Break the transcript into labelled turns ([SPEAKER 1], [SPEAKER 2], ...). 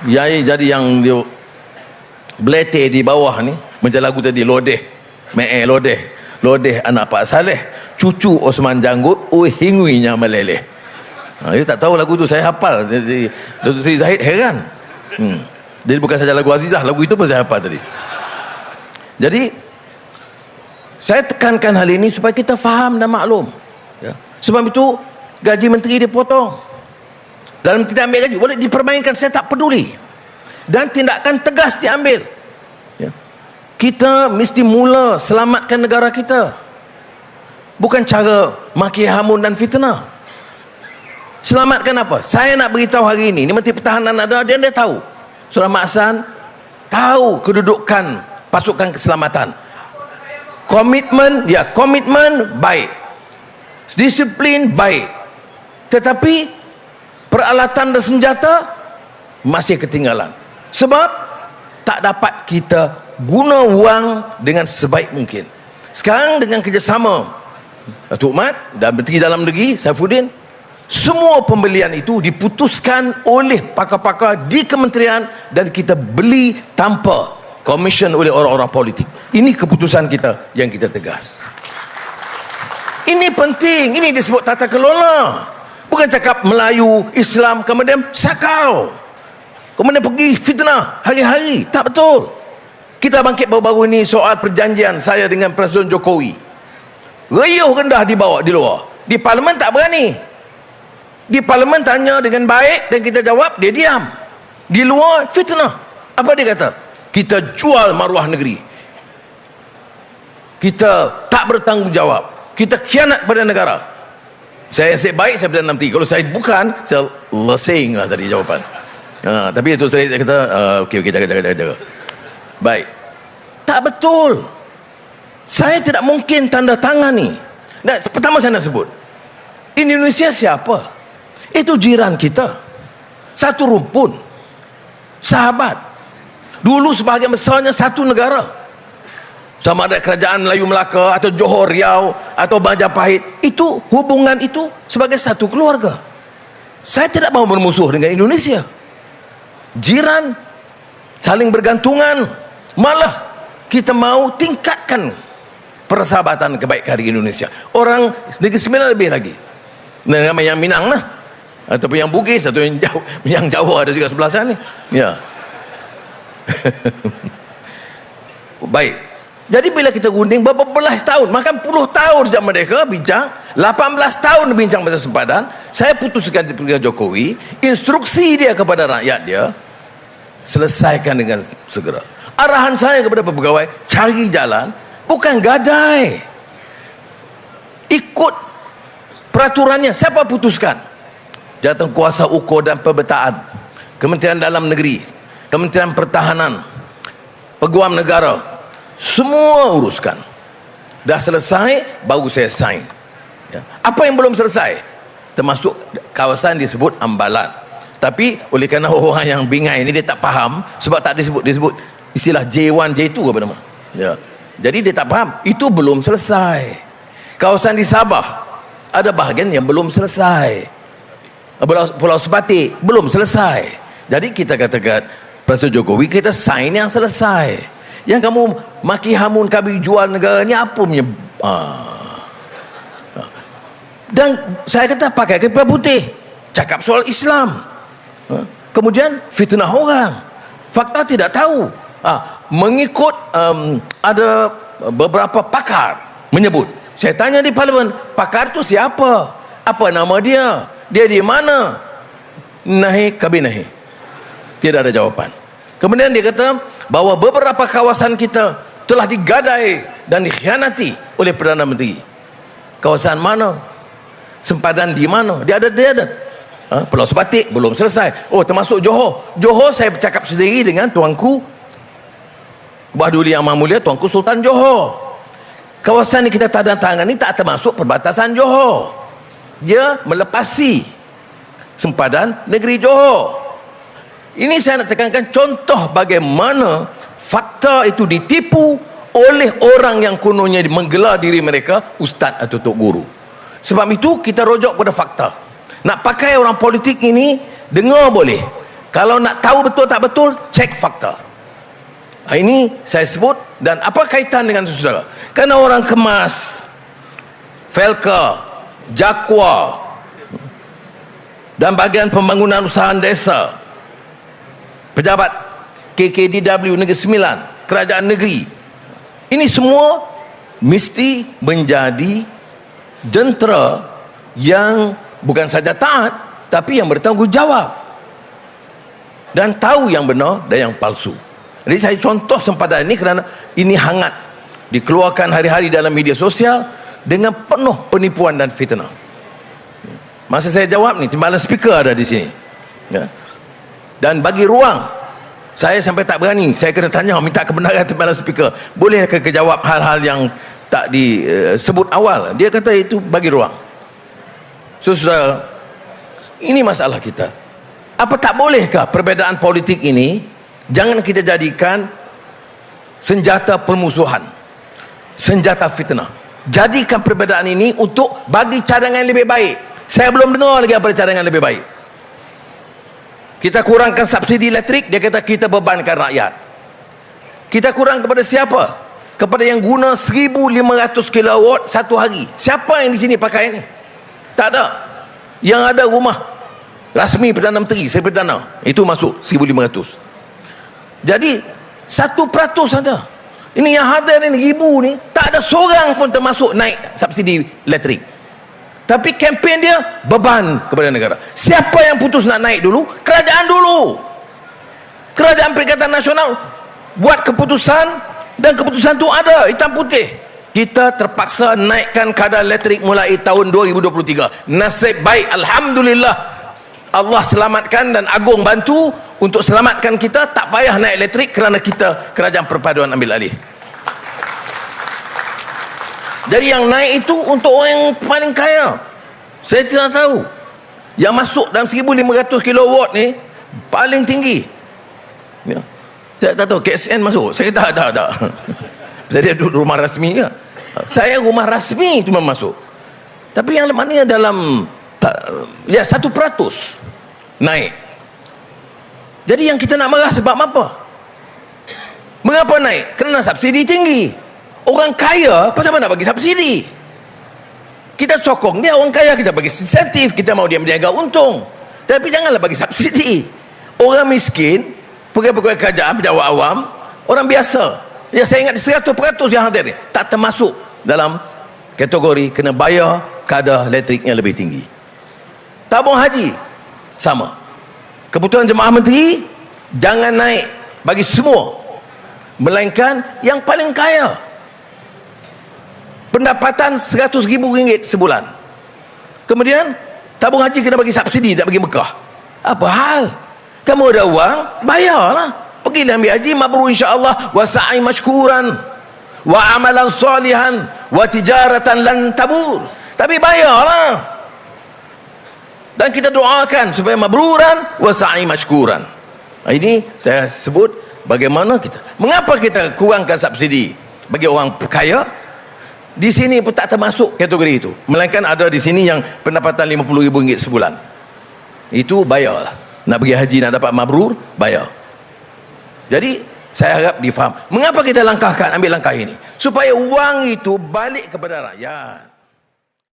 [SPEAKER 1] Yai jadi yang dia belete di bawah ni macam lagu tadi, lodeh lodeh anak Pak Saleh, cucu Osman Janggut, hinguinya meleleh. Dia tak tahu lagu tu, saya hafal. Datuk Seri Zahid heran. Jadi bukan saja lagu Azizah, lagu itu pun saya hafal tadi. Jadi saya tekankan hal ini supaya kita faham dan maklum, ya. Sebab itu gaji menteri dipotong, dalam kita ambil gaji boleh dipermainkan, saya tak peduli, dan tindakan tegas diambil, ya. Kita mesti mula selamatkan negara kita, bukan cara maki hamun dan fitnah. Selamatkan apa? Saya nak beritahu hari ini, Menteri Pertahanan ada, dia tahu Surah Ma'asan, tahu kedudukan pasukan keselamatan. Komitmen baik, disiplin baik, tetapi peralatan dan senjata masih ketinggalan. Sebab tak dapat kita guna wang dengan sebaik mungkin. Sekarang dengan kerjasama Datuk Mat dan Menteri Dalam Negeri Saifuddin, semua pembelian itu diputuskan oleh pakar-pakar di kementerian dan kita beli tanpa komisen oleh orang-orang politik. Ini keputusan kita yang kita tegas. Ini penting, ini disebut tata kelola. Bukan cakap Melayu, Islam, kemudian sakau, kemudian pergi fitnah hari-hari. Tak betul. Kita bangkit baru-baru ini soal perjanjian saya dengan Presiden Jokowi. Riuh rendah dibawa di luar. Di Parlimen tak berani. Di Parlimen tanya dengan baik dan kita jawab, dia diam. Di luar fitnah. Apa dia kata? Kita jual maruah negeri, kita tak bertanggungjawab, kita khianat pada negara. Saya nasib baik saya Perdana Menteri. Kalau saya bukan, saya lesing lah tadi jawapan. Tapi itu saya kata okey, jaga. Baik. Tak betul. Saya tidak mungkin tanda tangan ni. Nah, pertama saya nak sebut, Indonesia siapa? Itu jiran kita, satu rumpun, sahabat. Dulu sebahagian besarnya satu negara, sama ada kerajaan Melayu Melaka atau Johor Riau atau Majapahit. Itu hubungan itu sebagai satu keluarga. Saya tidak mahu bermusuh dengan Indonesia, jiran, saling bergantungan. Malah kita mahu tingkatkan persahabatan kebaikan di Indonesia. Orang Negeri Sembilan lebih lagi, nama yang Minang lah, ataupun yang Bugis, atau yang Jawa ada juga sebelah sana ni, ya. Baik. Jadi bila kita gunding berapa belas tahun, makan puluh tahun sejak mereka bincang, 18 tahun bincang pasal sempadan, saya putuskan di Presiden Jokowi, instruksi dia kepada rakyat dia, selesaikan dengan segera. Arahan saya kepada pegawai, cari jalan, bukan gadai. Ikut peraturannya. Siapa putuskan? Jawatan Kuasa Ukur dan Pemetaan, Kementerian Dalam Negeri, Kementerian Pertahanan, Peguam Negara, semua uruskan. Dah selesai, baru saya sign, ya. Apa yang belum selesai? Termasuk kawasan disebut Ambalat. Tapi oleh kerana orang yang bingai ini dia tak faham, sebab tak disebut istilah J1, J2 apa nama, ya. Jadi dia tak faham, itu belum selesai. Kawasan di Sabah ada bahagian yang belum selesai. Pulau Sebatik belum selesai. Jadi kita katakan Presiden Jokowi, kita sign yang selesai. Yang kamu maki hamun kami jual negara ni apa punya? Dan saya kata pakai kepala putih, cakap soal Islam, kemudian fitnah orang, fakta tidak tahu. Mengikut ada beberapa pakar menyebut. Saya tanya di Parlimen, pakar tu siapa? Apa nama dia? Dia di mana? Nahi kabinahi. Tidak ada jawapan. Kemudian dia kata bahawa beberapa kawasan kita telah digadai dan dikhianati oleh Perdana Menteri. Kawasan mana? Sempadan di mana? Dia ada. Pulau Sebatik belum selesai. Oh, termasuk Johor. Johor saya bercakap sendiri dengan tuanku Bahduli Yang Mulia, tuanku Sultan Johor. Kawasan yang kita tanda tangan ini tak termasuk perbatasan Johor. Dia melepasi sempadan negeri Johor. Ini saya nak tekankan contoh bagaimana fakta itu ditipu oleh orang yang kononnya menggelar diri mereka ustaz atau tok guru. Sebab itu kita rujuk pada fakta. Nak pakai orang politik ini, dengar boleh, Kalau nak tahu betul tak betul, cek fakta. Ini saya sebut. Dan apa kaitan dengan itu, saudara? Kerana orang kemas, Felka, Jakwa dan bahagian pembangunan usaha desa, pejabat KKDW Negeri Sembilan, kerajaan negeri, ini semua mesti menjadi jentera yang bukan saja taat, tapi yang bertanggungjawab dan tahu yang benar dan yang palsu. Jadi saya contoh sempadan ini kerana ini hangat dikeluarkan hari-hari dalam media sosial dengan penuh penipuan dan fitnah. Masa saya jawab ni, timbalan speaker ada di sini, ya. Dan bagi ruang, saya sampai tak berani, saya kena tanya, minta kebenaran timbalan speaker, boleh ke jawab hal-hal yang tak disebut awal. Dia kata itu bagi ruang. So, saudara, ini masalah kita. Apa tak bolehkah perbezaan politik ini jangan kita jadikan senjata permusuhan, senjata fitnah. Jadikan perbezaan ini untuk bagi cadangan lebih baik. Saya belum dengar lagi apa cadangan lebih baik. Kita kurangkan subsidi elektrik, dia kata kita bebankan rakyat. Kita kurang kepada siapa? Kepada yang guna 1,500 kilowatt satu hari. Siapa yang di sini pakai ini? Tak ada. Yang ada rumah rasmi Perdana Menteri, saya Perdana, itu masuk 1,500. Jadi 1% saja. Ini yang hadir ini, ribu ni, tak ada seorang pun termasuk naik subsidi elektrik. Tapi kempen dia beban kepada negara. Siapa yang putus nak naik dulu? Kerajaan dulu. Kerajaan Perikatan Nasional buat keputusan, dan keputusan tu ada hitam putih. Kita terpaksa naikkan kadar elektrik mulai tahun 2023. Nasib baik, alhamdulillah, Allah selamatkan dan Agung bantu untuk selamatkan kita. Tak payah naik elektrik kerana kita kerajaan perpaduan ambil alih. Jadi yang naik itu untuk orang yang paling kaya. Saya tidak tahu. Yang masuk dalam 1,500 kilowatt ni paling tinggi, ya. Saya tak tahu KSN masuk. Saya tak ada. Jadi duduk rumah rasmi ke? Saya rumah rasmi cuma masuk. Tapi yang mana dalam ya 1% naik. Jadi yang kita nak marah sebab apa? Mengapa naik? Kerana subsidi tinggi. Orang kaya pasal apa nak bagi subsidi? Kita sokong dia, orang kaya kita bagi insentif, kita mau dia menjaga untung. Tapi janganlah bagi subsidi. Orang miskin, pegawai-pegawai kerajaan, pejabat awam, orang biasa, ya saya ingat 100% yang hadir ni tak termasuk dalam kategori kena bayar kadar elektriknya lebih tinggi. Tabung haji sama. Keputusan jemaah menteri jangan naik bagi semua, melainkan yang paling kaya. Pendapatan RM100,000 sebulan. Kemudian tabung haji kena bagi subsidi, tak bagi Mekah. Apa hal? Kamu ada uang, bayarlah. Pergilah ambil haji, mabrur insya-Allah, wa sa'i mashkuran, wa amalan salihan, wa tijaratan lan tabur. Tapi bayarlah. Dan kita doakan supaya mabruran wa sa'i mashkuran. Ini saya sebut bagaimana kita. Mengapa kita kurangkan subsidi bagi orang kaya? Di sini pun tak termasuk kategori itu. Melainkan ada di sini yang pendapatan RM50,000 sebulan. Itu bayarlah. Nak pergi haji, nak dapat mabrur, bayar. Jadi saya harap difaham. Mengapa kita ambil langkah ini? Supaya wang itu balik kepada rakyat.